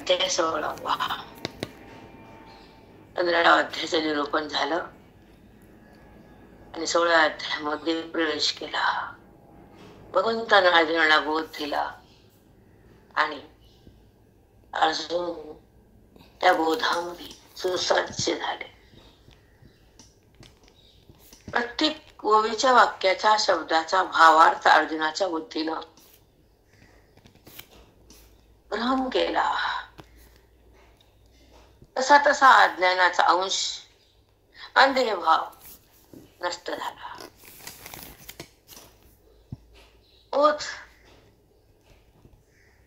अध्याय 16वा. 15व्या अध्यायाचं निरूपण झालं आणि 16व्या अध्यायामध्ये प्रवेश केला. भगवंतानं अर्जुनाला बोध दिला आणि अर्जुन त्या बोधामध्ये सुसज्ज झाले. प्रत्येक ओवीच्या वाक्याच्या शब्दाचा भावार्थ अर्जुनाच्या बुद्धीनं ग्रहण केला. तसा तसा अज्ञानाचा अंश अंधभाव नष्ट झाला. बोध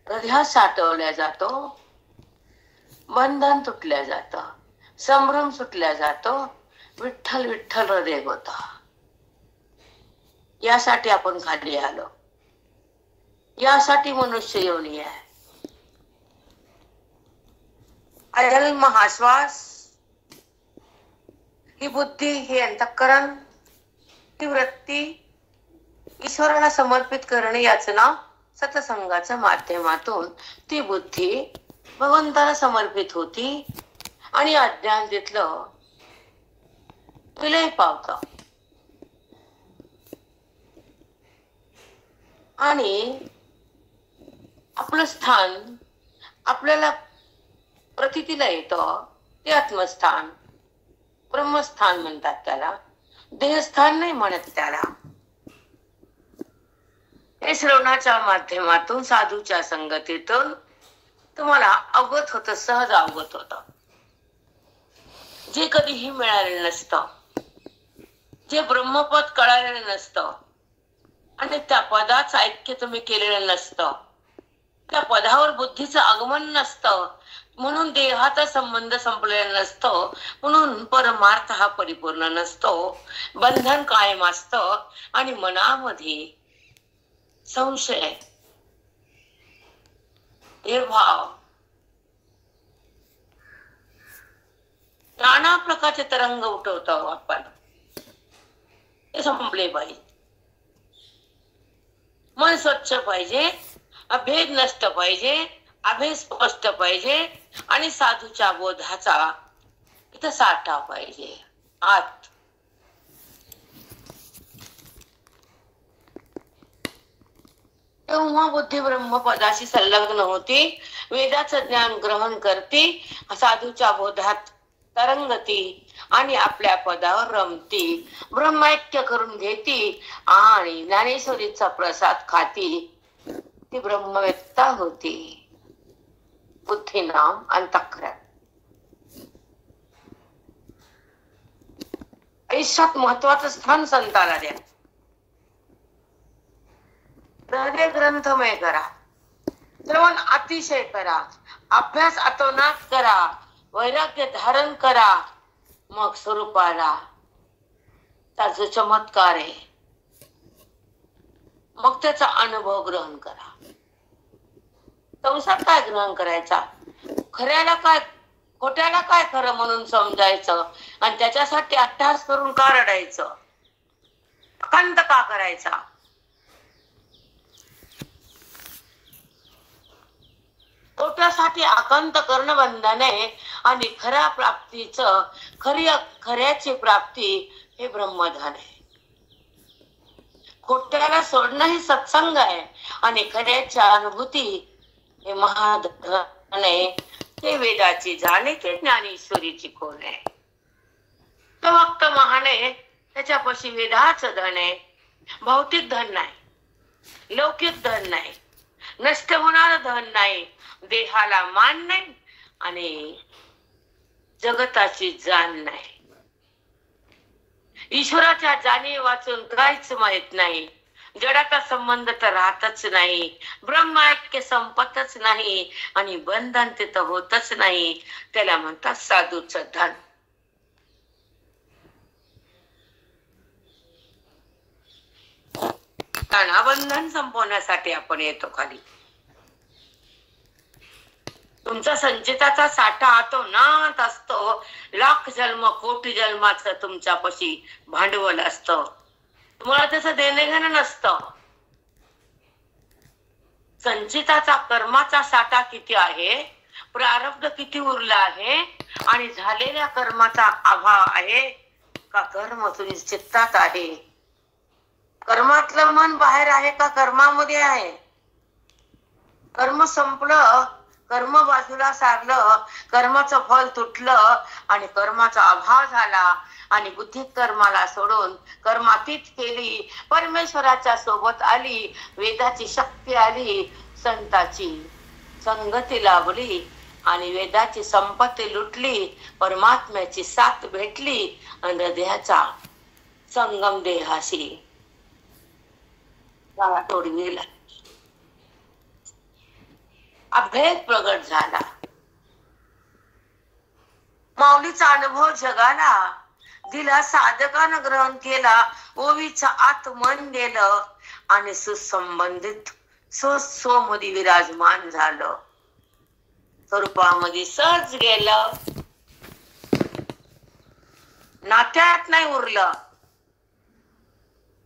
हृदयात साठवल्या जातो, बंधन तुटल्या जात, संभ्रम सुटल्या जातो, विठ्ठल विठ्ठल हृदय होता. यासाठी आपण खाली आलो, यासाठी मनुष्य योनी आहे. अजन्म हा श्वास, ही बुद्धी, हे अंतःकरण, ही वृत्ती ईश्वराला समर्पित करणे, याच नाव सत्संगाच्या माध्यमातून ती बुद्धी भगवंताला समर्पित होती आणि अज्ञान तिथलं विलय पावत. आणि आपलं स्थान आपल्याला प्रतीतीला येतं, ते आत्मस्थान, ब्रह्मस्थान म्हणतात त्याला. देहस्थान नाही म्हणत त्याला. हे श्रवणाच्या माध्यमातून, साधूच्या संगतीतून तुम्हाला अवगत होत, सहज अवगत होत, जे कधीही मिळालेलं नसतं, जे ब्रह्मपद कळालेलं नसतं आणि त्या पदाचं ऐक्य तुम्ही केलेलं नसतं, त्या पदावर बुद्धीचं आगमन नसतं, म्हणून देहाचा संबंध संपलेला नसतो, म्हणून परमार्थ हा परिपूर्ण नसतो, बंधन कायम असतं आणि मनामध्ये संशय, निर्भाव, नाना प्रकारचे तरंग उठवतो आपण. ते संपले पाहिजे. मन स्वच्छ पाहिजे, अभेद नष्ट पाहिजे, अभेद स्पष्ट पाहिजे आणि साधूच्या बोधाचा इथं साठा पाहिजे आत. तेव्हा बुद्धी ब्रह्मपदाशी संलग्न होती, वेदाचं ज्ञान ग्रहण करते, साधूच्या बोधात तरंगती आणि आपल्या पदावर रमती, ब्रह्मैक्य करून घेती आणि ज्ञानेश्वरीचा प्रसाद खाती. ती ब्रह्मवेत्ता होती. बुद्धी नाम अंतःकरण. आयुष्यात महत्वाचं स्थान संताला द्या. हृदय ग्रंथमय करा, श्रवण अतिशय करा, अभ्यास अतोनात करा, वैराग्य धारण करा, मग स्वरूपाला त्याचा जो चमत्कार आहे मग त्याचा अनुभव ग्रहण करा. संसार काय ग्रहण करायचा, खऱ्याला काय खोट्याला काय खरं म्हणून समजायचं आणि त्याच्यासाठी अट्टहास करून का रडायचं, अखंड का करायचा. खोट्यासाठी आकांत करणं बंधन आहे आणि खऱ्या प्राप्तीचं, खऱ्याची प्राप्ती हे ब्रह्मधान आहे. खोट्याला सोडणं ही सत्संग आहे आणि खऱ्याची अनुभूती हे महाधन आहे. ते वेदाची जाणे, ते ज्ञानेश्वरीची खोल आहे. तो भक्त महान आहे, त्याच्यापाशी वेदाचं धन आहे. भौतिक धन नाही, लौकिक धन नाही, नष्ट होणारं धन नाही, देहाला मान नाही आणि जगताची जाण नाही. ईश्वराच्या जाणीव वाचून काहीच माहित नाही. जडाचा संबंध तर राहतच नाही, ब्रह्मैक्य संपतच नाही आणि बंधन तिथं होतच नाही. त्याला म्हणतात साधूचं धन. बंधन संपवण्यासाठी आपण येतो खाली. तुमचा संचिताचा साठा अतोनात असतो. लाख जन्म कोटी जन्माचं तुमच्यापाशी भांडवल असतं. तुम्हाला त्याचं देणे घेणं नसतं. संचिताचा कर्माचा साठा किती आहे प्रारब्ध किती उरला आहे आणि झालेल्या कर्माचा अभाव आहे का कर्म तुझी चित्तात आहे? कर्मातलं मन बाहेर आहे का कर्मामध्ये आहे? कर्म संपलं, कर्म बाजूला सारलं, कर्माचं फल तुटलं आणि कर्माचा अभाव झाला आणि बुद्धी कर्माला सोडून कर्मातीत केली, परमेश्वराच्या सोबत आली, वेदाची शक्ती आली, संताची संगती लाभली आणि वेदाची संपत्ती लुटली, परमात्म्याची साथ भेटली आणि हृदयाचा संगम देहाशी तोडविला, अभेद प्रगट झाला. माऊलीचा अनुभव जगाला दिला, साधकानं ग्रहण केला, ओवीचा आत मन गेलं आणि सुसंबंधित स्वमध्ये विराजमान झालं, स्वरूपामध्ये सहज गेलं, नात्यात नाही उरलं,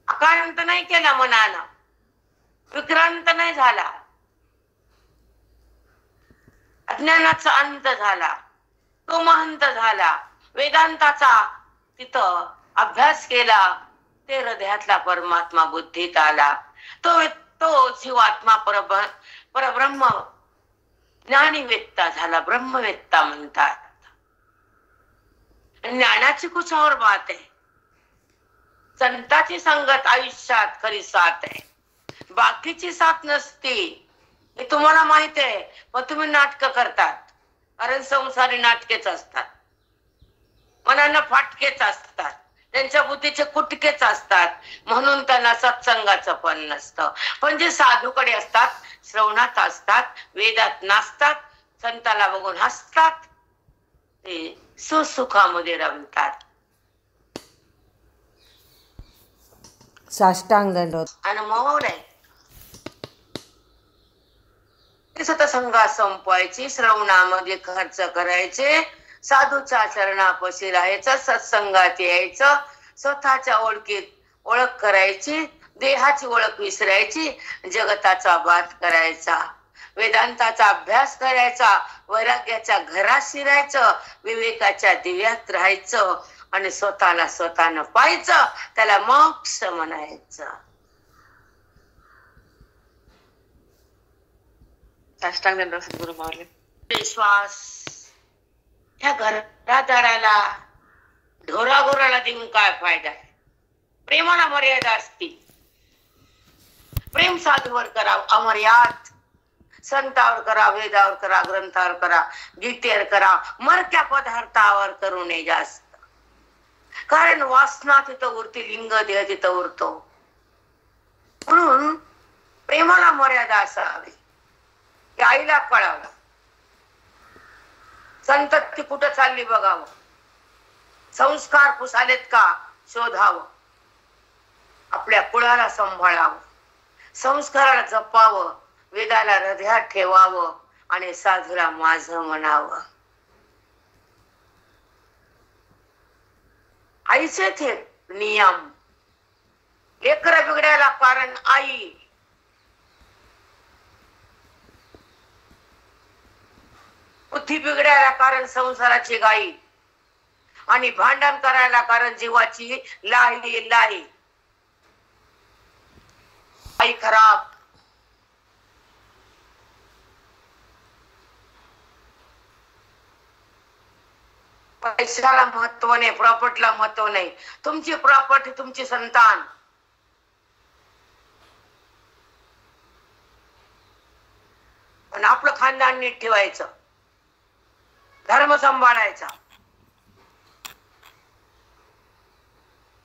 आकारांत नाही केला, मनानं विक्रांत नाही झाला, अज्ञानाचा अंत झाला, तो महंत झाला, वेदांताचा तिथं अभ्यास केला, ते हृदयातला परमात्मा बुद्धीत आला, तो जीवात्मा परब्रह्म ज्ञानीवेत्ता झाला, ब्रह्मवेत्ता म्हणतात. ज्ञानाची कुछ और बात आहे, संताची संगत आयुष्यात खरी साथ आहे, बाकीची साथ नसती, हे तुम्हाला माहित आहे. मग तुम्ही नाटक करतात, कारण संसारी नाटकेच असतात, मनानं फाटकेच असतात, त्यांच्या बुद्धीचे कुटकेच असतात, म्हणून त्यांना सत्संगाचं पण नसतं. पण जे साधूकडे असतात, श्रवणात असतात, वेदात नाचतात, संताला बघून हसतात, ते सुसुखामध्ये रमतात. साष्टांग दंडवत अनुभव आहे. सतसंगात संपवायची, श्रवणामध्ये खर्च करायचे, साधूच्या चरणापाशी राहायचं, सत्संगात यायचं, स्वतःच्या ओळखीत ओळख करायची, देहाची ओळख विसरायची, जगताचा बात करायचा, वेदांताचा अभ्यास करायचा, वैराग्याच्या घरात शिरायचं, विवेकाच्या दिव्यात राहायचं आणि स्वतःला स्वतःनं पाहायचं, त्याला मोक्ष म्हणायचं. सद्गुरु माऊली. विश्वास ह्या घरादाराला ढोरागोराला देऊन काय फायदा आहे? प्रेमाला मर्यादा असती. प्रेम साधूवर करा अमर्याद, संतावर करा, वेदावर करा, ग्रंथावर करा, गीतेवर करा, मरक्या पदार्थावर करू नये जास्त. कारण वासना तिथं उरती, लिंग देह तिथं उरतो. म्हणून प्रेमाला मर्यादा असावी. आईला कळावं, संतती कुठं चालली बघावं, संस्कार पुसालेत का शोधावं, आपल्या कुळाला सांभाळावं, संस्काराला जपावं, वेदाला हृदयात ठेवावं आणि साधूला माझं म्हणावं. आईचे थे नियम. लेकर बिघडायला कारण आई, बुद्धी बिघडायला कारण संसाराची गाई आणि भांडण करायला कारण जीवाची लाई लाई. आई खराब, पैशाला महत्व नाही, प्रॉपर्टीला महत्व नाही. तुमची प्रॉपर्टी तुमची संतान. पण आपलं खानदान नीट ठेवायचं, धर्म सांभाळायचा,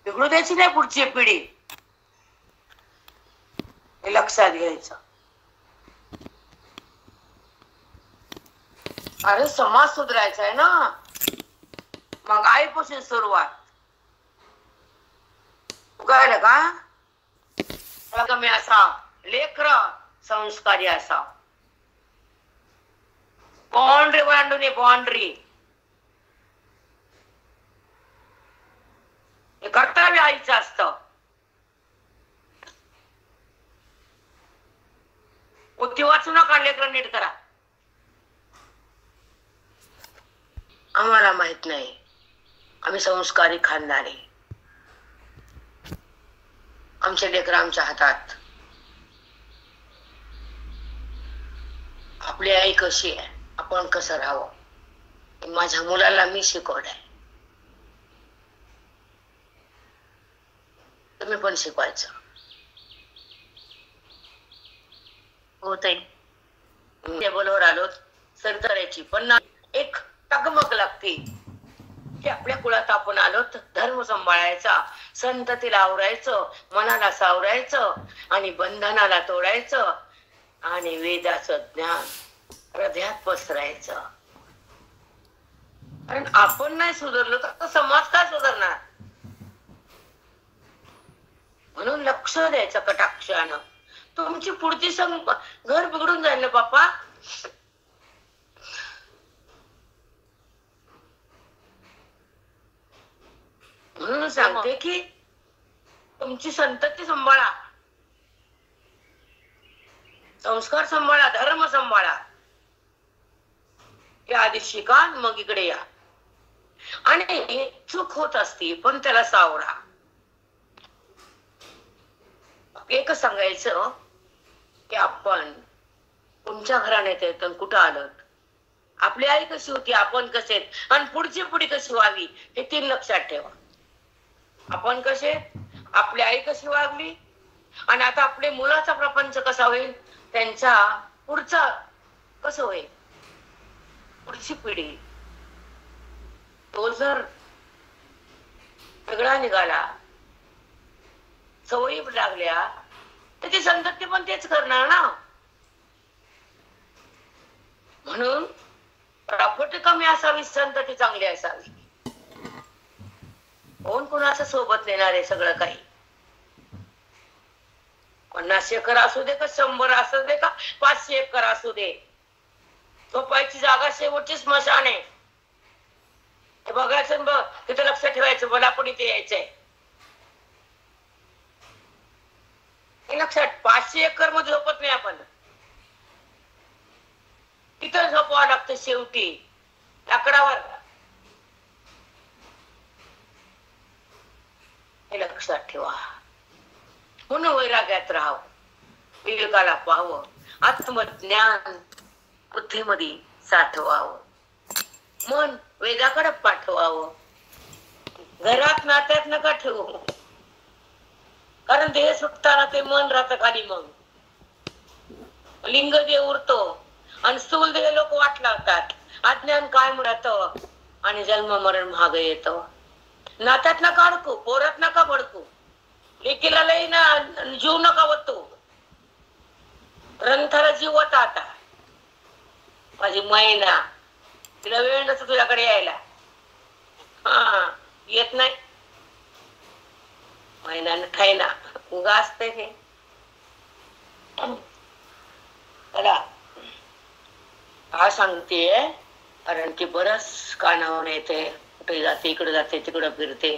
बिघडू द्यायची नाही पुढची पिढी, हे लक्षात घ्यायचं. अरे समाज सुधारायचा आहे ना, मग आईपासून सुरुवात. कळलं का? कमी असा लेकर संस्कारी असा. बाउंड्री बांधून बाउंड्री, हे कर्तव्य आईचं असतं. बुद्धी वाचू नका, लेकर नीट करा. आम्हाला माहित नाही, आम्ही संस्कारी खानदानी, आमचे लेकर आमच्या हातात. आपली आई कशी आहे, आपण कसं राहावं, माझ्या मुलाला मी शिकवलंय. तुम्ही पण शिकवायचं. होत आहे. टेबलवर आलो सर करायची, पण ना एक टकमक लागते की आपल्या कुळात आपण आलो तर धर्म सांभाळायचा, संततीला आवरायचं, मनाला सावरायचं आणि बंधनाला तोडायचं आणि वेदाचं ज्ञान हृदयात पसरायचं. कारण आपण नाही सुधारलो तर समाज काय सुधारणार. म्हणून लक्ष द्यायचं कटाक्षानं. तुमची पुढची घर बिघडून जाईल ना बाप्पा. म्हणून सांगते की तुमची संतती सांभाळा, संस्कार सांभाळा, धर्म सांभाळा. या आधी शिका मग इकडे या. आणि चूक होत असती पण त्याला सावरा. एकच सांगायचं की आपण तुमच्या घराण्यात येत कुठं आलं, आपली आई कशी होती, आपण कसे आहेत आणि पुढची पिढी कशी व्हावी हे 3 लक्षात ठेवा. आपण कसे, आपली आई कशी वागली आणि आता आपल्या मुलाचा प्रपंच कसा होईल, त्यांचा पुढचा कसं होईल, पुढची पिढी. तो जर वेगळा निघाला, सवयी लागल्या तर ती संतती पण तेच करणार ना. म्हणून प्रॉपर्टी कमी असावी, संतती चांगली असावी. कोण कोणाचं सोबत नेणार आहे सगळं काही. 50 एकर असू दे का 100 असू दे का 500 एकर असू दे, झोपायची जागा शेवटची स्मशान आहे. हे बघायचं बघ, तिथं लक्ष ठेवायचं, मला पण इथे यायचंय. हे लक्षात, 500 एकर मध्ये झोपत नाही आपण, तिथं झोपावं लागतं शेवटी लाकडावर. हे लक्षात ठेवा. म्हणून वैराग्यात राहावं, विवेकाला पाहावं, आत्मज्ञान बुद्धीमध्ये साठवावं, मन वेदाकडे पाठवावं. घरात नात्यात नका ठेवू, कारण देह सुटताना ते मन राहतं खाली. मग लिंग देह उरतो आणि स्थूल देह लोक वाट लावतात. अज्ञान काय मिळत आणि जन्म मरण महाग येत. नात्यात नका अडकू, पोरात नका भडकू, लेकीला लई ना जीव नका वतू. ग्रंथाला जीव होता आता. माझी मैना, तिला वेळ नसतो तुझ्याकडे यायला. हा येत नाही मैना ठायना उगा असते हे. काय सांगते, कारण की बरंच कानावर येते, कुठे जाते, इकडे जाते, तिकडं फिरते.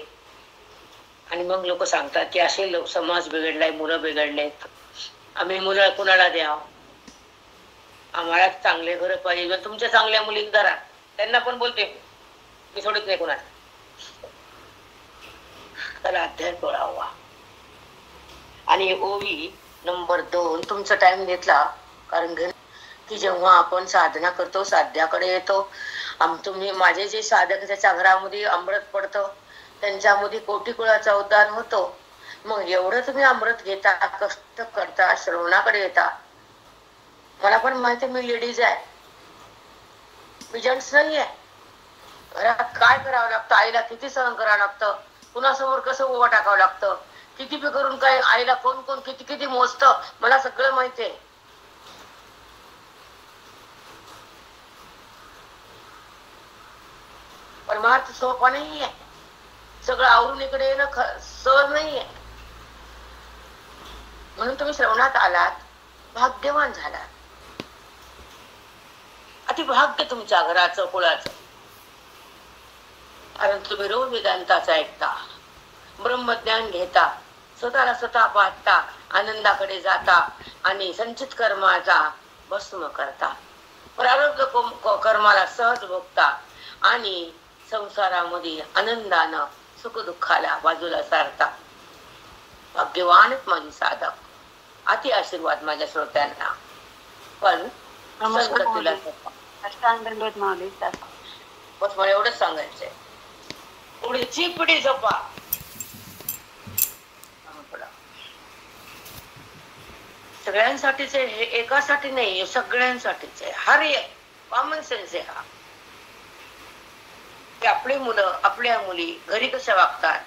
आणि मग लोक सांगतात की असे लोक समाज बिघडलाय, मुलं बिघडलेत, आम्ही मुलं कुणाला द्याव, आम्हाला चांगले घर पाहिजे. तुमच्या चांगल्या मुली धरा, त्यांना पण बोलते मी, सोडत नाही कुणाला. त्याला अध्याय कळावा. आणि ओवी नंबर 2 तुमचा टाइम घेतला, कारण की जेव्हा आपण साधना करतो, साध्याकडे येतो, तुम्ही माझे जे साधक त्याच्या घरामध्ये अमृत पडतं, त्यांच्यामध्ये कोटी कुळाचा उद्धार होतो. मग एवढं तुम्ही अमृत घेता, कष्ट करता, श्रवणाकडे येता. मला पण माहिती मी लेडीज आहे, मी जेंट्स नाही आहे. घरात काय करावं लागतं, आईला किती सहन करावं लागतं, कुणासमोर कसं उभं टाकावं लागतं, किती बी करून काय आईला कोण कोण किती किती मोजतं, मला सगळं माहिती आहे. परमार्थ सोपा नाहीये, सगळं आवरून इकडे येणं सहज नाहीये. म्हणून तुम्ही श्रवणात आलात, भाग्यवान झालात. अति भाग्य तुमच्या घराचं, कुळाचं. कारण तुम्ही रोज वेदांताचा ऐकता, ब्रह्मज्ञान घेता, स्वतःला स्वतः पाहता, आनंदाकडे जाता आणि संचित कर्माचा भस्म करता, प्रारब्ध कर्माला सहज भोगता आणि संसारामध्ये आनंदानं सुखदुःखाला बाजूला सारता. भाग्यवानच माझे साधक. अति आशीर्वाद माझ्या श्रोत्यांना. पण संगतीला अष्टांग दंडवत माऊली. बस मला एवढंच सांगायचंय. पुढची पिढी जपा. सगळ्यांसाठीच आहे हे, एकासाठी नाही, सगळ्यांसाठीच आहे. हर एक कॉमन सेन्स आहे हा. की आपली मुलं आपल्या मुली घरी कशा वागतात,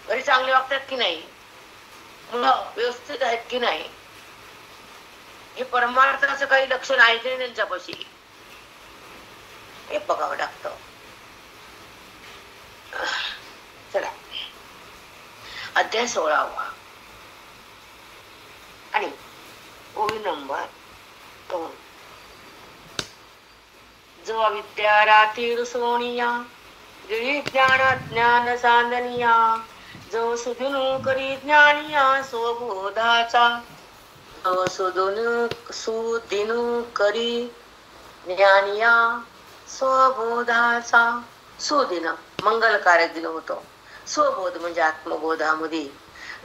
घरी चांगले वागतात की नाही, मुलं व्यवस्थित आहेत की नाही, हे परमार्थाचं काही लक्षण आहे की त्यांच्यापाशी, हे बघावं लागतं. चला, अध्याय 16 आणि ओवी नंबर 2. जो अविद्या राती सोनिया गिरी ज्ञान सांदनिया, जो सुदिनू करी ज्ञानिया स्वबोधाचा, जो सुदिनू करी ज्ञानिया स्वबोधाचा. सुदिन मंगलकारक दिन होतो. स्वबोध म्हणजे आत्मबोधामध्ये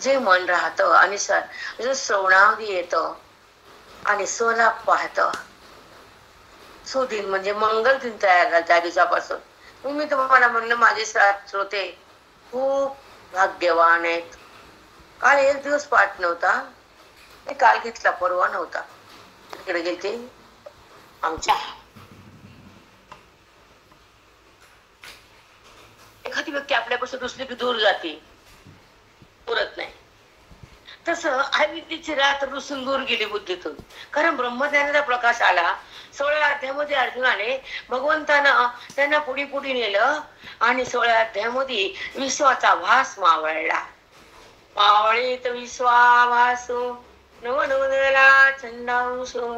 जे मन राहतं आणि जे श्रवणामध्ये येतं आणि स्वला पाहतं. सुदिन म्हणजे मंगल दिन तयार झाला त्या दिवसापासून. मी तुम्हाला म्हणलं माझे श्रोते खूप भाग्यवान आहेत. काल एक दिवस पाठ नव्हता, मी काल घेतला, परवा नव्हता. तिकडे गेलते आमच्या. एखादी व्यक्ती आपल्यापासून रुसली की दूर जाते, पुरत नाही. तसं अविद्येची रात रुसून दूर गेली बुद्धीतून. कारण ब्रह्मज्ञानाचा प्रकाश आला. 16 अध्यायामध्ये अर्जुनाने भगवंतानं त्यांना पुढे पुढे नेलं आणि 16 अध्यायामध्ये विश्वाचा भास मावळला. मावळीत विश्वाभासो नवनवदला छंदांसो.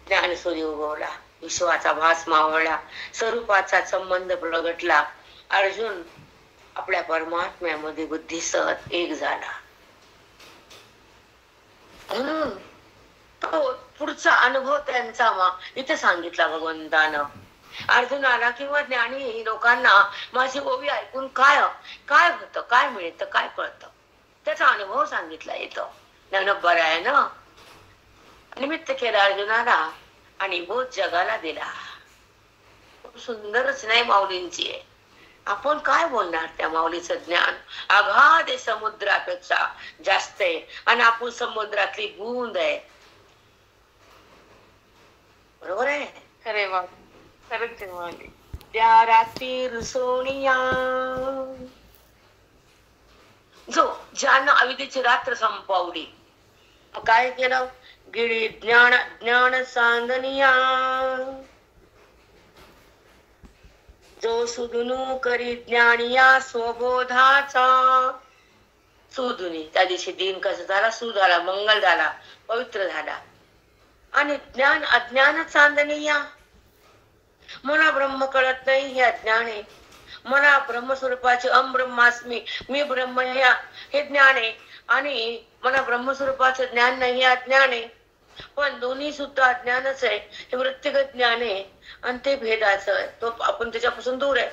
ज्ञानसूर्य उगवला, विश्वाचा भास मावळला, स्वरूपाचा संबंध प्रगटला. अर्जुन आपल्या परमात्म्यामध्ये बुद्धीसह एक झाला. म्हणून तो पुढचा अनुभव त्यांचा इथे सांगितला भगवंतानं. अर्जुनाला किंवा ज्ञानी लोकांना माझी ओवी ऐकून काय काय होतं, काय मिळतं, काय कळतं, त्याचा अनुभव सांगितला येतो. ज्ञानोबा आहे ना, निमित्त केलं अर्जुनाला आणि बोध जगाला दिला. खूप सुंदरच नाही माऊलींची आहे. आपण काय बोलणार, त्या माऊलीचं ज्ञान अगाध समुद्रापेक्षा जास्त आहे आणि आपण समुद्रातली बूंद आहे. बरोबर आहे. खरे वा, खरंच माऊली. त्या रात्री सोनिया, जो ज्यानं अविद्येची रात्र संपवली, काय केलं, गिरी ज्ञान सांदनिया, जो सुदुनू करी ज्ञानिया स्वबोधाचा. सुदुनी त्या दिवशी दिन कसं झाला, सु झाला, मंगल झाला, पवित्र झाला. आणि ज्ञान अज्ञान चांदनिया, मला ब्रह्म कळत नाही हे अज्ञान आहे. मला ब्रह्मस्वरूपाचे ब्रह्मास्मी मी ब्रह्म हे ज्ञान आहे. आणि मला ब्रह्मस्वरूपाचं ज्ञान नाही हे अज्ञान आहे. पण दोन्ही सुद्धा अज्ञानच आहे. हे वृत्तिगत ज्ञान आहे आणि ते भेदाचं आहे, तो आपण त्याच्यापासून दूर आहे.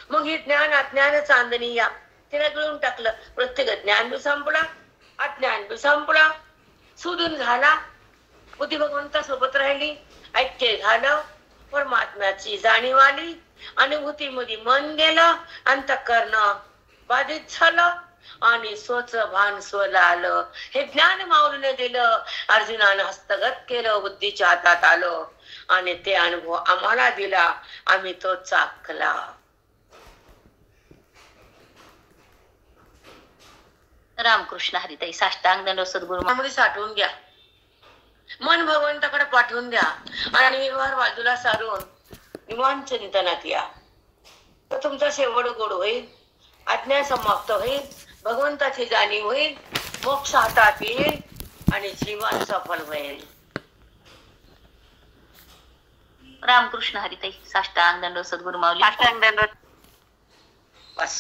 मग हे ज्ञान अज्ञान चांदनिया तिला गिळून टाकलं. वृत्तिगत ज्ञान बी संपला, अज्ञान बी संपला, सुदून झाला, बुद्धी भगवंता सोबत राहिली, ऐक्य झालं, परमात्म्याची जाणीव आली, अनुभूतीमध्ये मन गेलं, अंतःकरण बाधित झालं आणि स्वच भान स्वला आलं. हे ज्ञान माऊलीने दिलं, अर्जुनानं हस्तगत केलं, बुद्धीच्या हातात आलं आणि ते अनुभव आम्हाला दिला, आम्ही तो चाखला. रामकृष्ण हरिताई. साष्टांग दंड सद्गुरू. साठवून घ्या, मन भगवंताकडे पाठवून द्या आणि व्यवहार बाजूला सारून निवांत चिंतनात या. तर तुमचा शेवट गोड होईल, अज्ञान समाप्त होईल, भगवंताची जाणीव होईल, मोक्ष हातात येईल आणि जीवन सफल होईल. रामकृष्ण हरिताई. साष्टांग दंड सद्गुरू माऊली. साष्टांग दंड. बस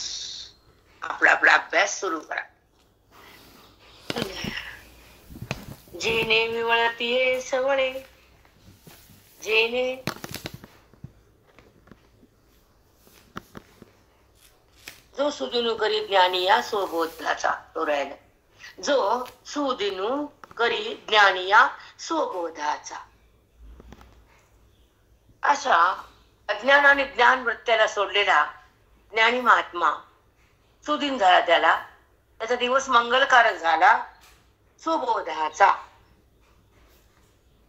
आपला आपला अभ्यास सुरू करा. जेने विवळतीये सवळे, जेने जो सुदिनू करी ज्ञानी या स्वबोधाचा तो राहिला. जो सुदिनू करी ज्ञानी या स्वबोधाचा. अशा अज्ञान आणि ज्ञान वृत्त्याला सोडलेला ज्ञानी महात्मा सुदिन झाला, त्याचा दिवस मंगलकारक झाला स्वबोधाचा.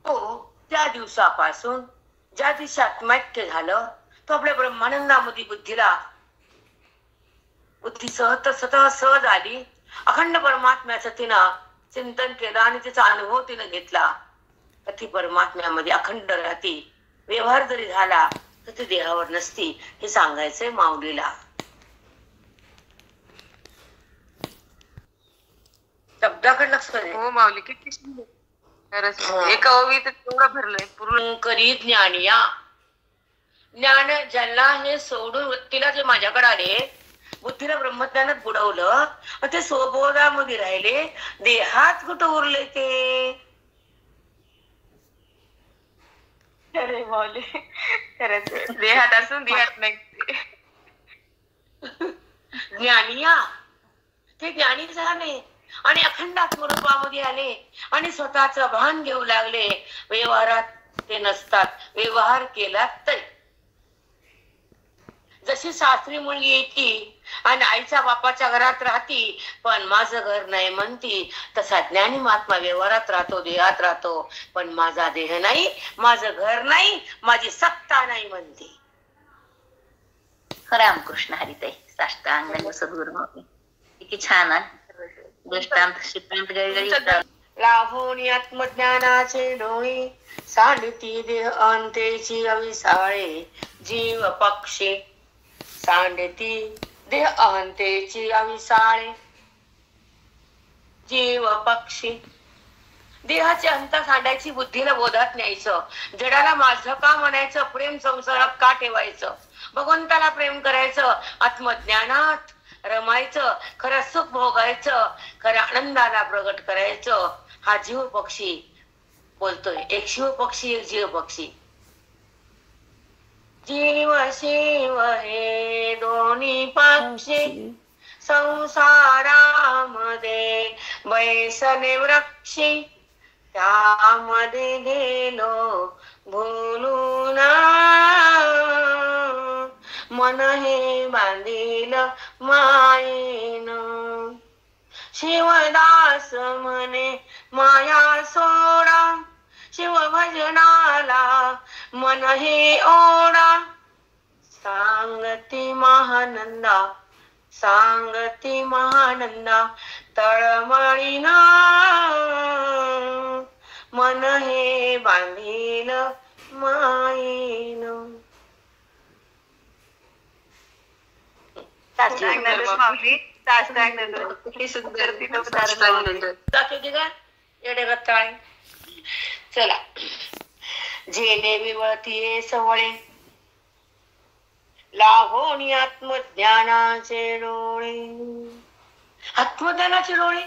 तो त्या दिवसापासून ज्या दिवशी आत्मैक्य झालं तो आपल्या ब्रह्मानंदामध्ये बुद्धी स्वतः सहज आली. अखंड परमात्म्याचं तिनं चिंतन केलं आणि तिचा अनुभव तिनं घेतला. तर ती परमात्म्यामध्ये अखंड राहती. व्यवहार जरी झाला तर ती देहावर नसती, हे सांगायचंय माऊलीला. शब्दाकडे लक्ष दे. हो माऊली, किती सुंदर. खरंच एका ओवीत तेवढं भरलंय पूर्ण. करी ज्ञानिया, ज्ञान ज्यांना हे सोडून वृत्तीला जे माझ्याकडे आले, बुद्धीला ब्रह्मज्ञानात बुडवलं, ते स्वबोधामध्ये राहिले, देहात कुठं उरले ते. अरे माऊली, खरंच देहात असून देहात नाही. ज्ञानिया ते ज्ञानी झाले आणि अखंड आत्मरूपामध्ये आले आणि स्वतःच भान घेऊ लागले. व्यवहारात ते नसतात, व्यवहार केला तरी. जशी सासरी मुलगी येती आणि आईच्या बापाच्या घरात राहती पण माझं घर नाही म्हणती, तसा ज्ञानी महात्मा व्यवहारात राहतो, देहात राहतो, पण माझा देह नाही, माझं घर नाही, माझी सत्ता नाही म्हणते. रामकृष्ण हरिताई साष्टांग सद्गुरु माऊली. किती छान दृष्टांत शितांत गळगळी. लाभोनी आत्मज्ञानाचे डोळे, सांडती देह अंतेची अविसाळे. जीव पक्षी सांडती देह अहंतेची अविसाळे. जीव पक्षी देहाचे अंत सांडायची, बुद्धीला बोधात न्यायचं, जडाला माझं का म्हणायचं, प्रेम संसारात का ठेवायचं, भगवंताला प्रेम करायचं, आत्मज्ञानात रमायचं, खरं सुख भोगायचं, खरं आनंदाला प्रगट करायचं. हा जीव पक्षी बोलतोय. एक शिव पक्षी, एक जीव पक्षी. जीव शिव हे दोन्ही पक्षी संसारामध्ये बैसले वृक्षी, त्यामध्ये गेलो भुलून मन हे बांधिल मायेन. शिवदास म्हणे माया सोडा, शिव भजनाला मन हे ओढा. सांगती महानंदा, सांगती महानंदा, तळमळीना मन हे बांधिल मायेन. चला. जेने विवळतीये सवळे, लाभोनी आत्मज्ञानाचे डोळे. आत्मज्ञानाचे डोळे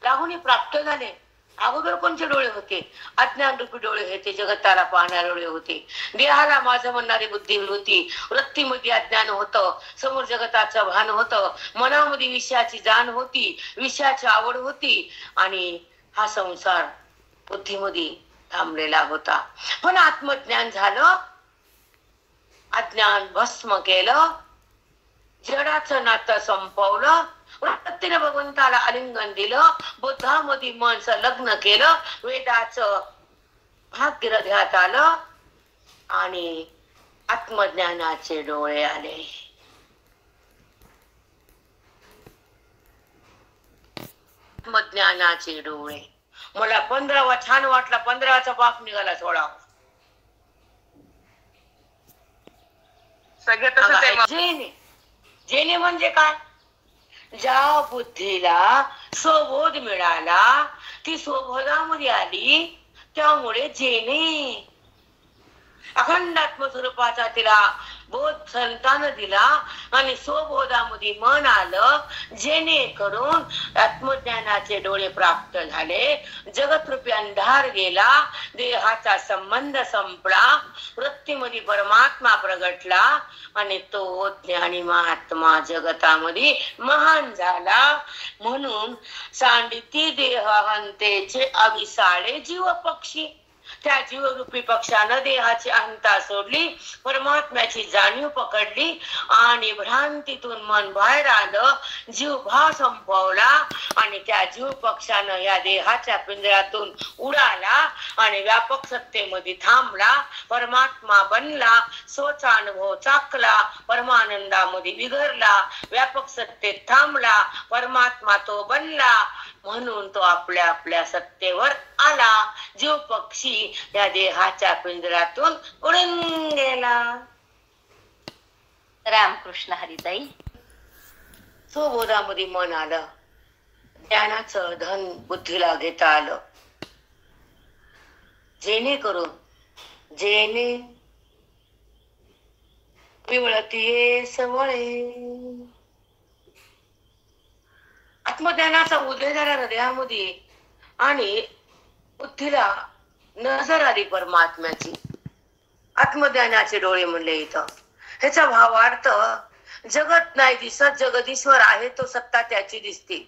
लाभोनी प्राप्त झाले. अगोदर कोणते डोळे होते? अज्ञान रूपी डोळे होते, जगताला पाहणारे डोळे होते. देहाला माझं म्हणणारी बुद्धी होती, वृत्तीमध्ये अज्ञान होतं, समोर जगताचं भान होतं, मनामध्ये विषयाची जाण होती, विषयाची आवड होती आणि हा संसार बुद्धीमध्ये थांबलेला होता. पण आत्मज्ञान झालं, अज्ञान भस्म केलं, जडाचं नातं संपवलं, वृत्तीने भगवंताला आलिंगन दिलं, बुद्धामध्ये मनचं लग्न केलं, वेदाचं भाग्य हृदयात आलं आणि आत्मज्ञानाचे डोळे आले. आत्मज्ञानाचे डोळे. मला 15वा छान वाटला, 15चा पाप निघाला 16. सगळं तसंच आहे. जेने, जेने म्हणजे काय? ज्या बुद्धीला स्वबोध मिळाला, ती स्वबोधामध्ये आली, त्यामुळे जेने अखंड आत्मस्वरूपाचा तिला बोध संतानं दिला आणि स्वबोधामध्ये मन आलं, जेणेकरून आत्मज्ञानाचे डोळे प्राप्त झाले, जगतरूपी अंधार गेला, देहाचा संबंध संपला, वृत्तीमध्ये परमात्मा प्रगटला आणि तो ज्ञानी महात्मा जगतामध्ये महान झाला. म्हणून सांडिती देह हंतेचे अविसाळे जीव पक्षी. त्या जीवरूपी पक्षानं देहाची अहंता सोडली, परमात्म्याची जाणीव पकडली आणि भ्रांतीतून मन बाहेर आलं, जीवभाव संपवला आणि त्या जीव पक्षानं या देहाच्या पिंजऱ्यातून उडाला आणि व्यापक सत्तेमध्ये थांबला, परमात्मा बनला, स्वचा अनुभव चाकला, परमानंदामध्ये विघरला, व्यापक सत्तेत थांबला, परमात्मा तो बनला. म्हणून तो आपल्या आपल्या सत्तेवर आला. जीव पक्षी या देहाच्या पिंजऱ्यातून उडून गेला. रामकृष्ण हरिताई. स्वबोधामध्ये मन आलं, ज्ञानाचं धन बुद्धीला घेता आलं, जेणेकरून पिवळतीये सवळे. आत्मज्ञानाचा उदय झाला हृदयामध्ये आणि बुद्धीला नजर आली परमात्म्याची. आत्मज्ञानाचे डोळे म्हणले इथं. ह्याचा भावार्थ जगत नाही दिसत, जगदीश्वर आहे तो सत्ता त्याची दिसते.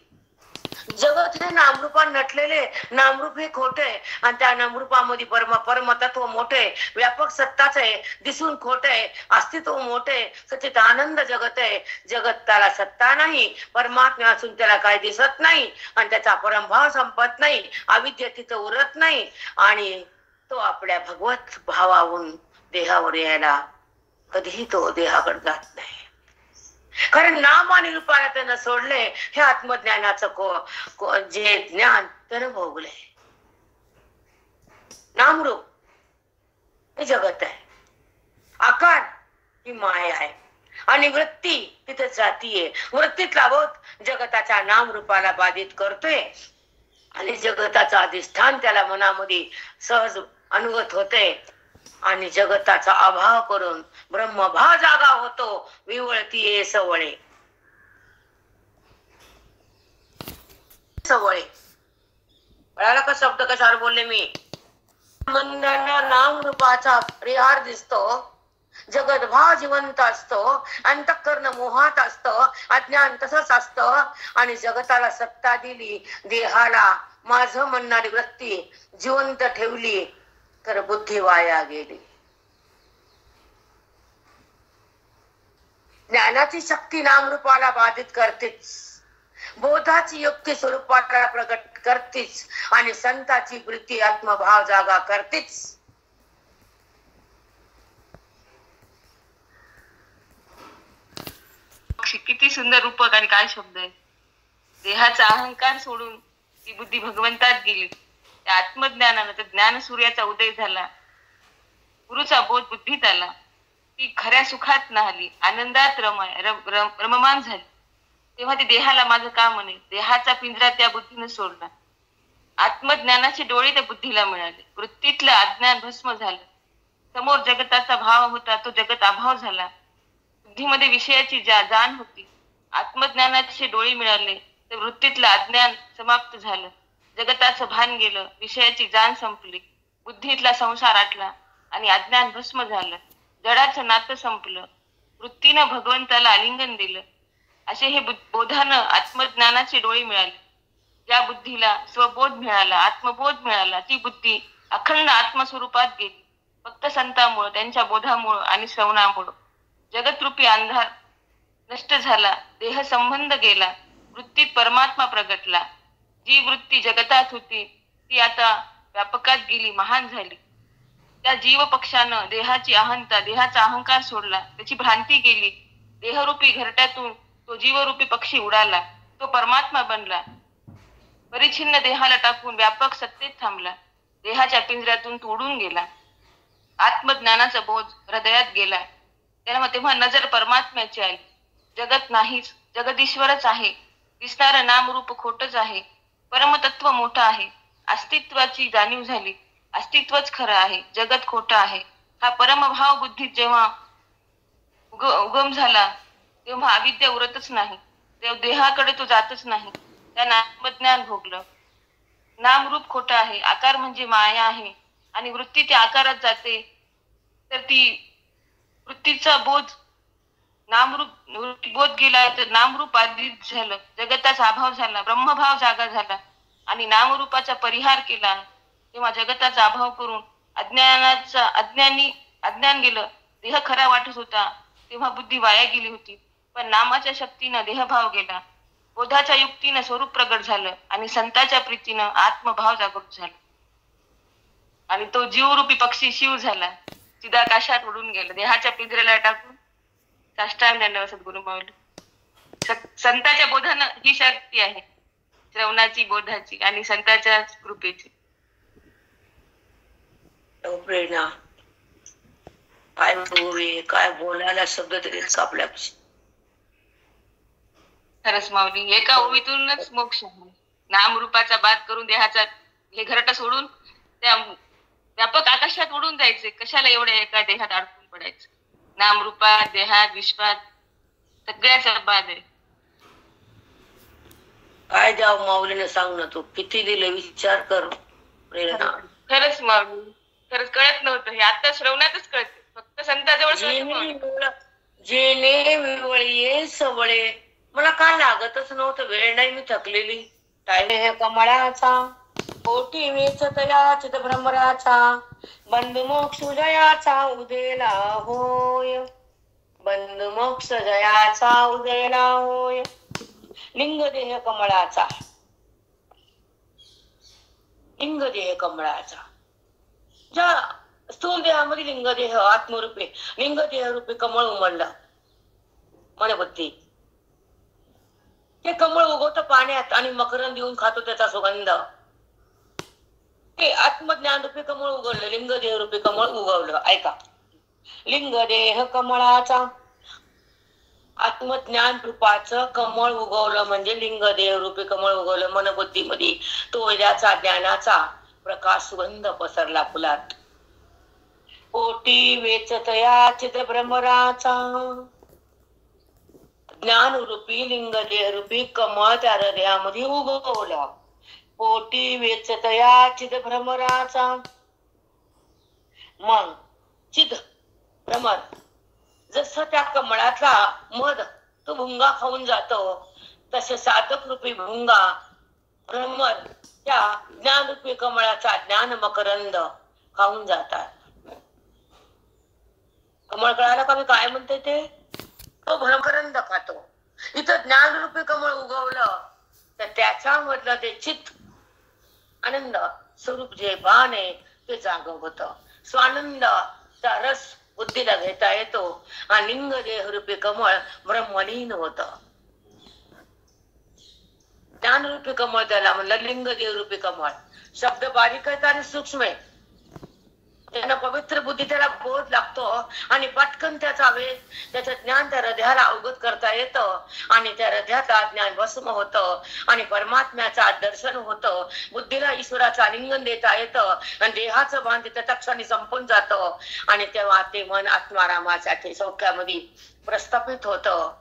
जगत हे नामरूपात नटलेले, नामरूप हे खोटे आणि त्या नामरूपामध्ये परमतत्व मोठे, व्यापक सत्ताच आहे, दिसून खोटे, अस्तित्व मोठे, सचित आनंद जगत आहे. जगत त्याला सत्ता नाही, परमात्मा असून त्याला काही दिसत नाही आणि त्याचा परमभाव संपत नाही, अविद्या तिथं उरत नाही आणि तो आपल्या भगवत भावाहून देहावर यायला कधीही तो देहाकडे जात नाही. कारण नाम आणि रूपाला त्यानं सोडले. हे आत्मज्ञानाचं जे ज्ञान त्यानं भोगले. नामरूप हे जगत आहे, आकार ही माया आहे आणि वृत्ती तिथे जातीये. वृत्तीतला बोध जगताच्या नामरूपाला बाधित करतोय आणि जगताचं अधिष्ठान त्याला मनामध्ये सहज अनुभूत होते आणि जगताचा अभाव करून ब्रह्मभाव जागा होतो. विवळतीये सवळे. सवळे कळाला का शब्द कशावर बोलले मी? मंदांना नाम रूपाचा परिहार दिसतो, जगत भाव जिवंत असतो, अंतःकरण मोहात असतो, अज्ञान तसंच असतं आणि जगताला सत्ता दिली, देहाला माझं म्हणणारी वृत्ती जिवंत ठेवली तर बुद्धी वाया गेली. ज्ञानाची शक्ती नामरूपाला बाधित करतेच, बोधाची युक्ती स्वरूपाला प्रगट करतेच आणि संताची वृत्ती आत्मभाव जागा करतेच. किती सुंदर रूपक आणि काय शब्द आहे. देहाचा अहंकार सोडून ती बुद्धी भगवंतात गेली. त्या आत्मज्ञानानं त्या ज्ञान सूर्याचा उदय झाला, गुरुचा बोध बुद्धीत आला, ती खऱ्या सुखात नाहली, आनंदात रममान झाली. तेव्हा ती देहाला माझं का म्हणे, देहाचा पिंजरा त्या बुद्धीनं सोडला. आत्मज्ञानाचे डोळे त्या बुद्धीला मिळाले, वृत्तीतलं अज्ञान भस्म झालं, समोर जगताचा भाव होता तो जगत अभाव झाला, बुद्धीमध्ये विषयाची जाण होती. आत्मज्ञानाचे डोळे मिळाले तर वृत्तीतलं अज्ञान समाप्त झालं, जगताचं भान गेलं, विषयाची जाण संपली, बुद्धीतला संसार आटला आणि अज्ञान भस्म झालं, जडाचं नातं संपलं, वृत्तीनं भगवंताला आलिंगन दिलं. असे हे बोधानं आत्मज्ञानाचे डोळे मिळाले. ज्या बुद्धीला स्वबोध मिळाला, आत्मबोध मिळाला, ती बुद्धी अखंड आत्मस्वरूपात गेली. फक्त संतांमुळं, त्यांच्या बोधामुळं आणि श्रवणामुळं जगतरूपी अंधार नष्ट झाला, देह संबंध गेला, वृत्तीत परमात्मा प्रगटला. जी वृत्ती जगतात होती ती आता व्यापकात गेली, महान झाली. त्या जीव पक्षानं देहाची अहंता, देहाचा अहंकार सोडला, त्याची भ्रांती गेली. देहरूपी घरट्यातून तो जीवरूपी पक्षी उडाला, तो परमात्मा बनला. परिच्छिन्न देहाला टाकून व्यापक सत्तेत थांबला, देहाच्या पिंजऱ्यातून तो उडून गेला. आत्मज्ञानाचा बोध हृदयात गेला. तेव्हा नजर परमात्म्याची आली. जगत नाहीच, जगदीश्वरच आहे. दिसणारं नामरूप खोटच आहे, परमतत्व मोठं आहे. अस्तित्वाची जाणीव झाली, अस्तित्वच खरं आहे, जगत खोटं आहे. हा परमभाव बुद्धीत जेव्हा उगम झाला तेव्हा अविद्या उरतच नाही, तेव्हा देहाकडे तो जातच नाही. त्यानं आत्मज्ञान भोगलं. नामरूप खोटं आहे, आकार म्हणजे माया आहे आणि वृत्ती त्या आकारात जाते, तर ती वृत्तीचा बोध नामरूप बोध गेला तर नामरूप बाधित झालं, जगताचा अभाव झाला, ब्रह्मभाव जागा झाला आणि नामरूपाचा परिहार केला. तेव्हा जगताचा अभाव करून अज्ञान गेलं. देह खरा वाटत होता तेव्हा बुद्धी वाया गेली होती, पण नामाच्या शक्तीनं देहभाव गेला. बोधाच्या युक्तीनं स्वरूप प्रगट झालं आणि संताच्या प्रीतीनं आत्मभाव जागृत झाला आणि तो जीवरूपी पक्षी शिव झाला, चिदाकाशात उडून गेला. देहाच्या पिंजऱ्याला टाकून साष्टांग दंडवत सद्गुरु माऊली. संताच्या बोधानं ही शक्ती आहे, श्रवणाची, बोधाची आणि संताच्या कृपेची. प्रेरणा काय बोलूये, काय बोलायला शब्द तरी आपल्यापाशी. खरंच माऊली, एका ओवीतूनच मोक्ष आहे. नामरूपाचा बाद करून देहाचा हे घरट सोडून त्या व्यापक आकाशात उडून जायचे. कशाला एवढ्या एका देहात अडकून पडायचं? नामरूपात, देहात, विश्वात सगळ्याचा बाद आहे. काय द्यावं माऊलीने सांग ना, तू किती दिले विचार कर प्रेरणा. खरंच माऊली, खरंच कळत नव्हतं हे, आता श्रवणातच कळते. फक्त संताजवळ जेणे विवळी सवळे, मला काय लागतच नव्हतं, वेळ नाही, मी थकलेली. टाळले कमळाचा कोटी वेचतया चित भ्रमराचा, बंधु मोक्ष जयाचा उदेला होय, बंधु मोक्ष जयाचा उदेला होय. लिंग देह कमळाचा, लिंग देह कमळाचा, ज्या स्थूल देहामध्ये लिंग देह आत्मरूपी लिंग देह रूपी कमळ उमललं मन बुद्धी. ते कमळ उगवतं पाण्यात आणि मकरंद येऊन खातो त्याचा सुगंध. ते आत्मज्ञान रूपी कमळ उगवलं, लिंग देह रूपी कमळ उगवलं. ऐका, लिंग देह कमळाचा, आत्मज्ञान रूपाचं कमळ उगवलं म्हणजे लिंग देह रूपी कमळ उगवलं मन बुद्धीमध्ये. तो याचा ज्ञानाचा प्रकाश सुगंध पसरला फुलात. कोटी वेचतया चित्र भ्रमराचा, ज्ञान रूपी लिंग देह रूपी कमळ त्या हृदयामध्ये उगवलं. कोटी वेचतया चिद भ्रमराचा. मग चिद भ्रमर जसं त्या कमळातला मध तो भुंगा खाऊन जातो, तसे साधक रूपी भुंगा भ्रमर त्या ज्ञान रूपी कमळाचा ज्ञान मकरंद खाऊन जातात. कमळ कळाला का मी काय म्हणते ते? तो भ्रमकरंद खातो. इथं ज्ञान रूपी कमळ उगवलं तर त्याच्या मधलं ते चित्त आनंद स्वरूप जे भान आहे ते जागं होत. स्वानंदाचा रस बुद्धीला घेता येतो आणि लिंग देह रूपी कमळ ब्रह्मलीन होत. ज्ञान रूपी कमळ त्याला म्हणलं लिंग देह रूपी कमळ. शब्द बारीक आहेत आणि सूक्ष्म आहे. त्यांना पवित्र बुद्धी त्याला बोध लागतो आणि पटकन त्याचा वेग त्याचं ज्ञान त्या हृदयाला अवगत करता येतं आणि त्या हृदयाचा ज्ञान भस्म होतं आणि परमात्म्याचा दर्शन होतं. बुद्धीला ईश्वराचं आलिंगन देता येतं आणि देहाचं भान तिथं तक्षणी संपून जातं आणि तेव्हा ते मन आत्मारामासाठी सौख्यामध्ये प्रस्थापित होतं.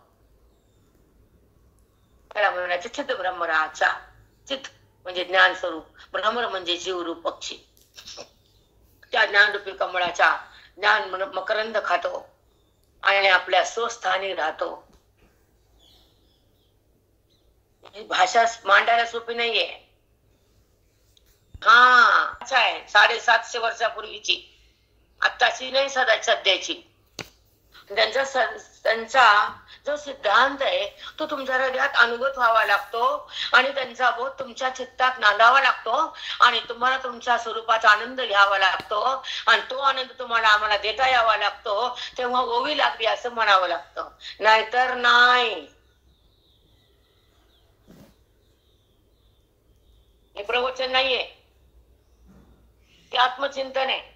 त्याला म्हणायचं चित्त ब्रह्मराचा. चित्त म्हणजे ज्ञान स्वरूप, भ्रमर म्हणजे जीवरूप पक्षी. त्या ज्ञानरूपी कमळाचा ज्ञान मकरंद खातो आणि आपल्या स्वस्थानी राहतो. ही भाषा मांडायला सोपी नाहीये. हा अच्छा आहे 750 वर्षापूर्वीची, आत्ताची नाही सध्याची. त्यांचा जो सिद्धांत आहे तो तुमच्या हृदयात अनुभूत व्हावा लागतो आणि त्यांचा बोध तुमच्या चित्तात नांदावा लागतो आणि तुम्हाला तुमच्या स्वरूपाचा आनंद घ्यावा लागतो आणि तो आनंद तुम्हाला आम्हाला देता यावा लागतो. तेव्हा ओवी लागली असं म्हणावं लागतं, नाहीतर नाही. हे प्रवचन नाहीये, ते आत्मचिंतन आहे.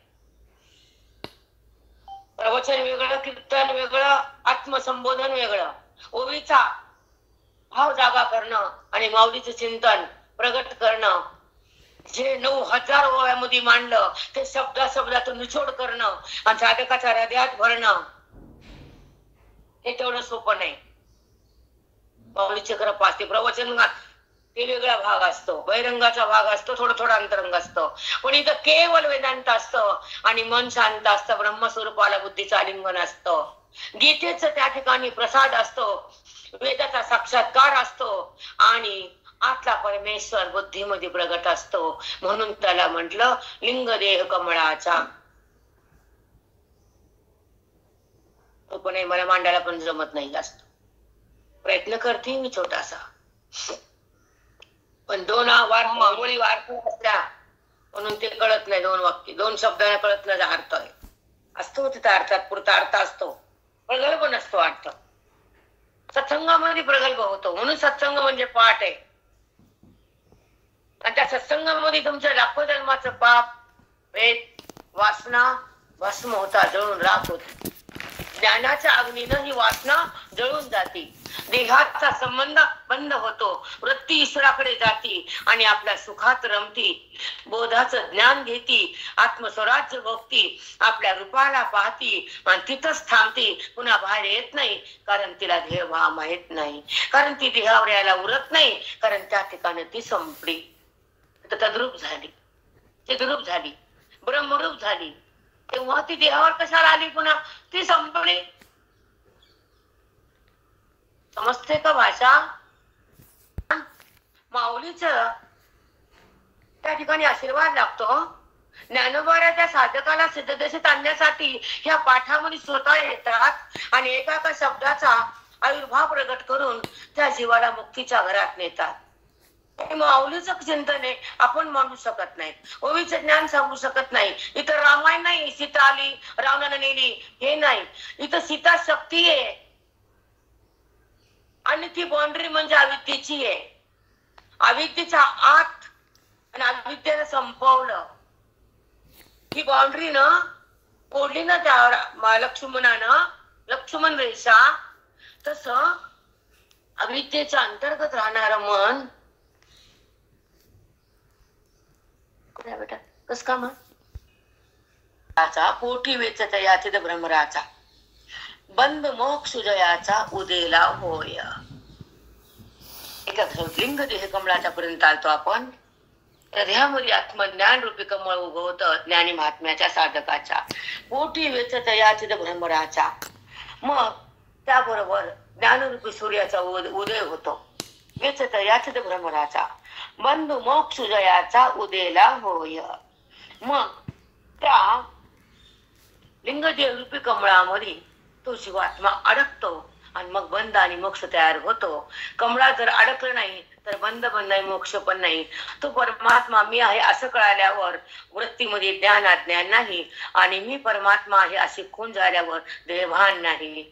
प्रवचन वेगळं, कीर्तन वेगळं, आत्मसंबोधन वेगळं. ओवीचा भाव जागा करणं आणि माऊलीचं चिंतन प्रगट करणं, जे 9000 ओव्यामध्ये मांडलं ते शब्दातून निचोड करणं आणि साधकाच्या हृदयात भरणं. हे तेवढं सोपं नाही. माऊलीची कृपा असते. प्रवचन ते वेगळा भाग असतो, बहिरंगाचा भाग असतो, थोडं थोडं अंतरंग असतो. पण इथं केवळ वेदांत असतं आणि मन शांत असतं, ब्रह्मस्वरूपाला बुद्धीचं आलिंगन असतं. गीतेचं त्या ठिकाणी प्रसाद असतो, वेदाचा साक्षात्कार असतो आणि आतला परमेश्वर बुद्धीमध्ये प्रगट असतो. म्हणून त्याला म्हटलं लिंग देह कमळाचा. पण मला मांडायला पण जमत नाही जास्त, प्रयत्न करते मी छोटासा. पण दोन ओळी वार्ता असल्या म्हणून ते कळत नाही. दोन वाक्य, दोन शब्दांना कळत नाही अर्थ आहे. असतो तिथं अर्थात पुरता अर्थ असतो, प्रगल्भ नसतो अर्थ. सत्संगामध्ये प्रगल्भ होतो. म्हणून सत्संग म्हणजे पाठ आहे. आणि त्या सत्संगामध्ये तुमच्या लाखो जन्माचं पाप, वेद, वासना भस्म होता, जळून राख होती. ज्ञानाच्या अग्नीनं ही वासना जळून जाती, देहाचा संबंध बंद होतो, वृत्ती ईश्वराकडे जाती आणि आपल्या सुखात रमती, बोधाचं ज्ञान घेती, आत्मस्वराज्य भोगती, आपल्या रूपाला पाहती आणि तिथंच थांबती. पुन्हा बाहेर येत नाही, कारण तिला देहभाव माहित नाही, कारण ती देहावर यायला उरत नाही, कारण त्या ठिकाणी ती संपली, तद्रूप झाली, चिद्रूप झाली, ब्रह्मरूप झाली. तेव्हा ती देहावर कशाला आली? पुन्हा ती संपली. समजते का भाषा? माऊलीच त्या ठिकाणी आशीर्वाद लागतो. ज्ञानोबाऱ्या त्या साधकाला सिद्धदशेत आणण्यासाठी ह्या पाठामध्ये स्वतः येतात आणि एका शब्दाचा आविर्भाव प्रगट करून त्या जीवाला मुक्तीच्या घरात नेतात. माऊलीचं चिंतन आहे, आपण मानू शकत नाही. ओवीचं ज्ञान सांगू शकत नाही. इथं रामायण नाही, सीता आली रावणानं नेली हे नाही. इथं सीता शक्ती आहे आणि ती बाउंड्री म्हणजे अविद्येची आहे. अविद्येच्या आत आणि अविद्येला संपवलं. ही बाउंड्री न ओढली ना त्या लक्ष्मणानं, लक्ष्मण रेषा, तस अविद्येच्या अंतर्गत राहणार मन बेटा कस का मग पोटी वेचत याचित भ्रमराचा, बंद मोक्ष जयाचा उदेला होय. एका लिंग देह कमळाच्या पर्यंत आलतो आपण. त्या देहामध्ये आत्मज्ञान रूपी कमळ उगवत ज्ञानी महात्म्याच्या साधकाच्या. पोटी वेचत याचित भ्रमराचा, मग त्याबरोबर ज्ञानरूपी सूर्याचा उदय होतो. वेचत याचित भ्रमराचा, बंधू मोक्ष जयाचा उदेला होय. मग त्या लिंगदेह रूपी कमळामध्ये तो जीवात्मा अडकतो आणि मग बंध आणि मोक्ष तयार होतो. कमळा जर अडकलं नाही तर बंध पण नाही, मोक्ष पण नाही. तो परमात्मा मी आहे असं कळाल्यावर वृत्तीमध्ये ज्ञान अज्ञान नाही आणि मी परमात्मा आहे अशी खून झाल्यावर देहभान नाही,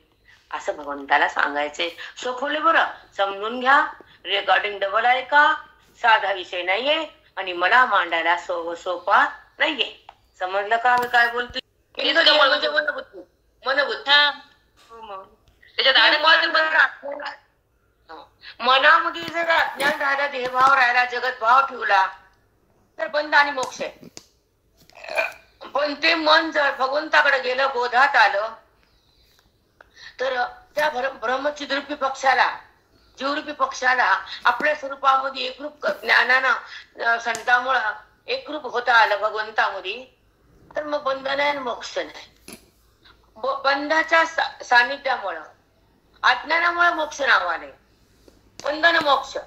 असं भगवंताला सांगायचे. सोपवले बरं, समजून घ्या. रेकॉर्डिंग डबल आहे का? साधा विषय नाहीये आणि मला मांडायला सोपा नाहीये. समजलं का मी काय बोलते? म्हणजे मनबुद्धी, मनबुद्धी. मनामध्ये जर अज्ञान राहिला, देहभाव राहिला, जगत भाव ठेवला तर बंध आणि मोक्ष आहे. पण ते मन जर भगवंताकडे गेलं, बोधात आलं, तर त्या ब्रह्मचिद्रूपी पक्षाला, जीवरूपी पक्षाला आपल्या स्वरूपामध्ये एकरूप ज्ञानानं संतामुळं एकरूप होता आलं भगवंतामध्ये, तर मग बंध नाही आणि मोक्ष नाही. बंधाच्या सानिध्यामुळं, अज्ञानामुळे मोक्ष नाव आले. बंधन मोक्ष,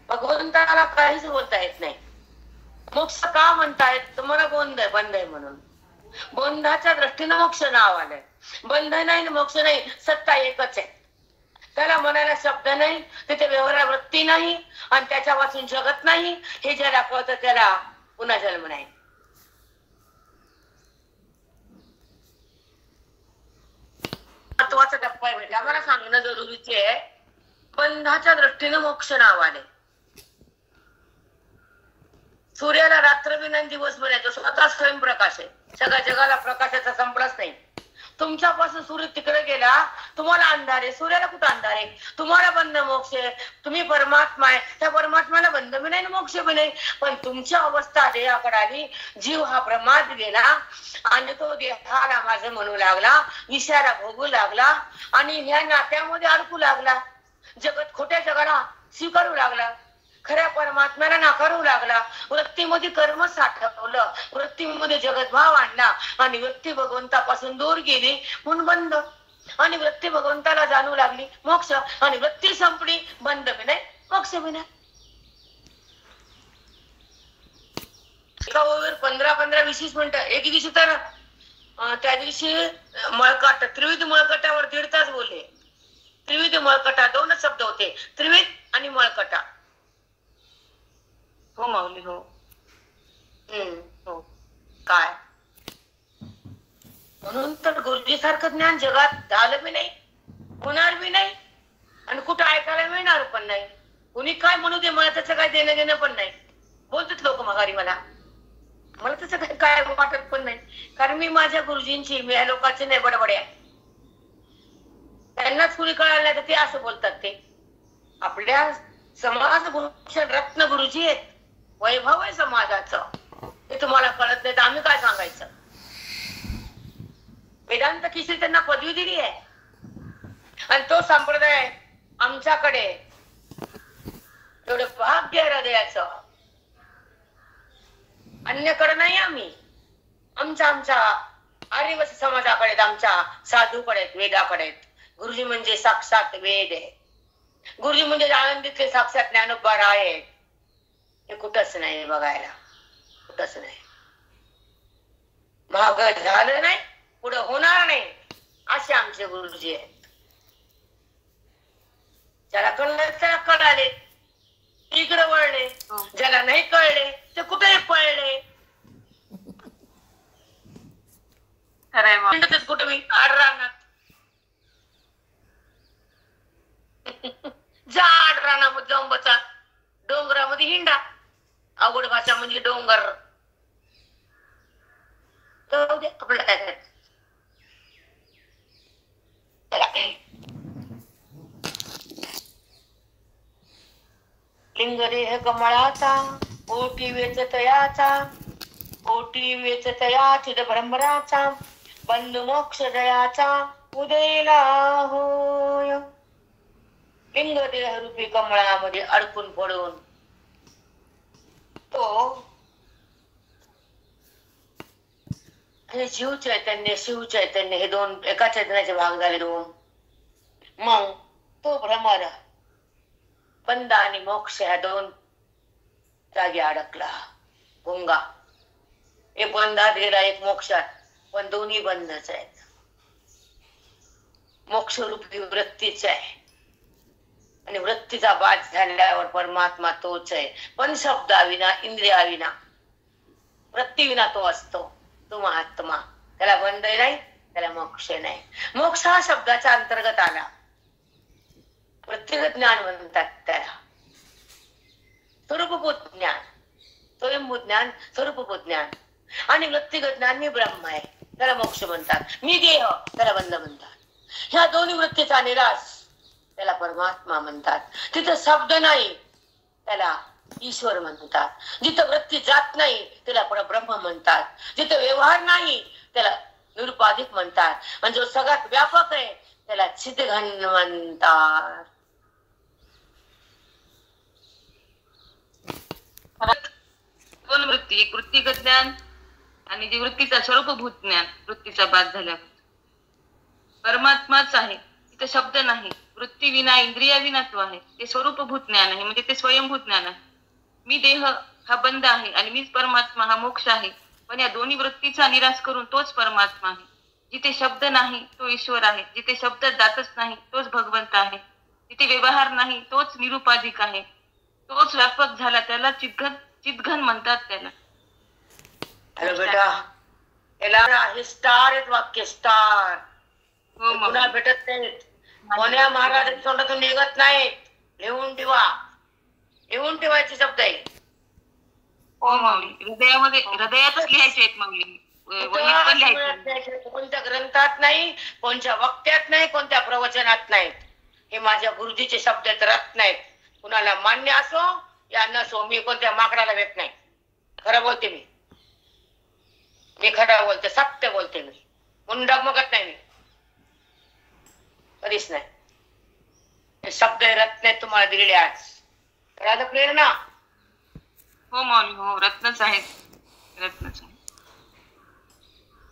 भगवंताला काहीच बोलता येत नाही. मोक्ष का म्हणतायत? तुम्हाला बंध आहे म्हणून. बंधाच्या दृष्टीनं मोक्ष नाव आलंय. बंध नाही मोक्ष नाही, सत्ता एकच आहे. त्याला मनाला शब्द नाही, तिथे व्यवहार वृत्ती नाही आणि त्याच्या वाचून जगत नाही. हे ज्याला कळतं त्याला पुन्हा जन्म नाही. महत्वाचा टप्पा आहे बेटा, मला सांगणं जरुरीचे आहे. बंधाच्या दृष्टीनं मोक्ष नाव आले. सूर्याला रात्र बी नाही, दिवस बनायचं, स्वतः स्वयंप्रकाश आहे. सगळ्या जगाला प्रकाशाचा संपलाच नाही. तुमच्यापासून सूर्य तिकडे गेला, तुम्हाला अंधार आहे, सूर्याला कुठं अंधार आहे? तुम्हाला बंध मोक्ष आहे, तुम्ही परमात्मा आहे, त्या परमात्म्याला बंध बी नाही मोक्ष बी नाही. पण तुमची अवस्था देहाकडे आली, जीव हा भ्रमात गेला आणि तो देहाला माझं म्हणू लागला, विषयाला भोगू लागला आणि ह्या नात्यामध्ये अडकू लागला, जगत खोट्या जगाला स्वीकारू लागला, खऱ्या परमात्म्याला नाकारू लागला, वृत्तीमध्ये कर्म साठवलं, वृत्तीमध्ये जगतभाव आणला आणि व्यक्ती भगवंतापासून दूर गेली म्हणून बंद, आणि वृत्ती भगवंताला जाणू लागली मोक्ष, आणि वृत्ती संपली बंद बी नाही मोक्ष बी नाही. एका ओळीवर 15-15 20 मिनिटं. एक दिवशी तर त्या दिवशी मळकट, त्रिविध मळकटावर 1.5 तास बोलले. त्रिविध मळकटा 2च शब्द होते, त्रिविध आणि मळकटा. हो माऊली, हो. हो काय म्हणून तर गुरुजी सारखं ज्ञान जगात झालं बी नाही, होणार बी नाही, आणि कुठं ऐकायला मिळणार पण नाही. कुणी काय म्हणू दे, मला त्याचं काय देणं घेणं पण नाही. बोलतात लोक माघारी, मला त्याचं काय वाटत पण नाही, कारण मी माझ्या गुरुजींची, मी या लोकांची नाही बडबड्या. त्यांनाच कुणी कळालं नाही तर ते असं बोलतात. ते आपल्या समाज भूषण रत्न गुरुजी आहेत, वैभव आहे समाजाचं, ते तुम्हाला कळत नाही तर आम्ही काय सांगायचं. वेदांत किसी त्यांना पदवी दिली आहे, आणि तो संप्रदाय आमच्याकडे एवढं भाग्य हृदयाचं, अन्यकडे नाही. आम्ही आमच्या आर्यवंश समाजाकडे, आमच्या साधूकडे, वेदाकडे. गुरुजी म्हणजे साक्षात वेद आहे, गुरुजी म्हणजे आनंदीतले साक्षात ज्ञानोबा आहे. हे कुठंच नाही बघायला, कुठंच नाही. माग झालं नाही, पुढे होणार नाही, असे आमचे गुरुजी आहेत. ज्याला कळलं त्याला कळाले, इकडे वळले, ज्याला नाही कळले ते कुठे पळले. खरंय, कुठे मी आडरानात जा, आडरानामध्ये जाऊन बसा, डोंगरामध्ये हिंडा. अवघड भाषा म्हणजे डोंगर. आपलं काय करायचं. लिंगदेह कमळाचा, ओटी वेचतयाचा, ओटी वेचतया चिद भ्रमराचा, बंधु मोक्ष जयाचा उदयला होय. लिंगदेह रूपी कमळामध्ये अडकून पडून तो हे जीव चैतन्य, शिव चैतन्य, हे दोन एका चैतन्याचे भाग झाले दोन. मग तो भ्रमर, बंध आणि मोक्ष ह्या दोन जागी अडकला. गुंगा एक बंधात गेला, एक मोक्षात, पण दोन्ही बंधच आहेत. मोक्ष रूपी वृत्तीच आहे, आणि वृत्तीचा बाद झाल्यावर परमात्मा तोच आहे, पण शब्दाविना, इंद्रियाविना, वृत्तीविना तो असतो. तो महात्मा, त्याला बंध नाही, त्याला मोक्ष नाही. मोक्ष हा शब्दाच्या अंतर्गत आला. प्रत्येक ज्ञान म्हणतात त्याला, स्वरूपभूत ज्ञान, स्वयंभूत ज्ञान, स्वरूपभूत ज्ञान. आणि वृत्तिगत ज्ञान, मी ब्रह्म आहे, त्याला मोक्ष म्हणतात. मी देह, त्याला बंध म्हणतात. ह्या दोन्ही वृत्तीचा निराश, त्याला परमात्मा म्हणतात. तिथं शब्द नाही, त्याला ईश्वर म्हणतात. जिथं वृत्ती जात नाही, त्याला परब्रह्म म्हणतात. जिथं व्यवहार नाही, त्याला निरुपाधिक म्हणतात. म्हणजे जो सगळ्यात व्यापक आहे, त्याला चिदघन म्हणतात. दोन वृत्ती, एक वृत्तिगत ज्ञान आणि जे वृत्तीचा स्वरूपभूत ज्ञान. वृत्तीचा बाद झाल्या परमात्माच आहे, तिथे शब्द नाही. वृत्ती विना, इंद्रिया विना तो आहे, ते स्वरूपभूत ज्ञान आहे, म्हणजे ते स्वयंभूत ज्ञान आहे. मी देह हा बंध आहे आणि मीच परमात्मा हा मोक्ष आहे. पण या दोन्ही वृत्तीचा निराश करून तोच परमात्मा आहे. जिथे शब्द नाही तो ईश्वर आहे, जिथे शब्द जातच नाही तोच भगवंत आहे, जिथे व्यवहार नाही तोच निरुपाधिक आहे, तोच व्यापक झाला, त्याला चिदघन म्हणतात. त्याला बेटा, याला हे स्टार आहेत वाक्य, स्टार. हो पुन्हा भेटत नाहीत, कोण्या महाराजांच्या तोंडातून निघत नाहीत. लिहून ठेवा, लिहून ठेवायचे शब्द आहे. हो माऊली, हृदयातच लिहायचे आहेत माऊली. वहीत पण लिहायचं. नाही, कोणत्या ग्रंथात नाही, कोणत्या वक्त्यात नाही, कोणत्या प्रवचनात नाहीत. हे माझ्या गुरुजीचे शब्द रत्न आहेत. कुणाला मान्य असो या नसो, मी कोणत्या माकडाला भेट नाही. खरं बोलते मी खरं बोलते, सत्य बोलते मी. मुंडा मगत नाही मी कधीच नाही. हे शब्द रत्न आहेत तुम्हाला दिलेले आज. कळालं प्रेरणा? हो माऊली, हो रत्नच आहेत, रत्नच आहे.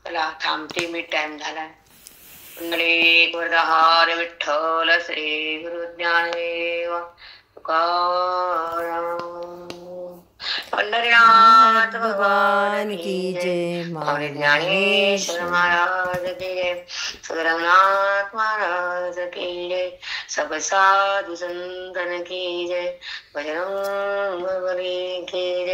चला थांबते मी, टाइम झाला. पुंडलिक वरदहार विठ्ठल श्री गुरु ज्ञानदेव तुकाराम. पंढरीनाथ भगवान की जय. माऊली ज्ञानेश्वर महाराज की जय. सद्गुरुनाथ महाराज की जय. सब साधु संतन की जय. बजरंग बली की जय.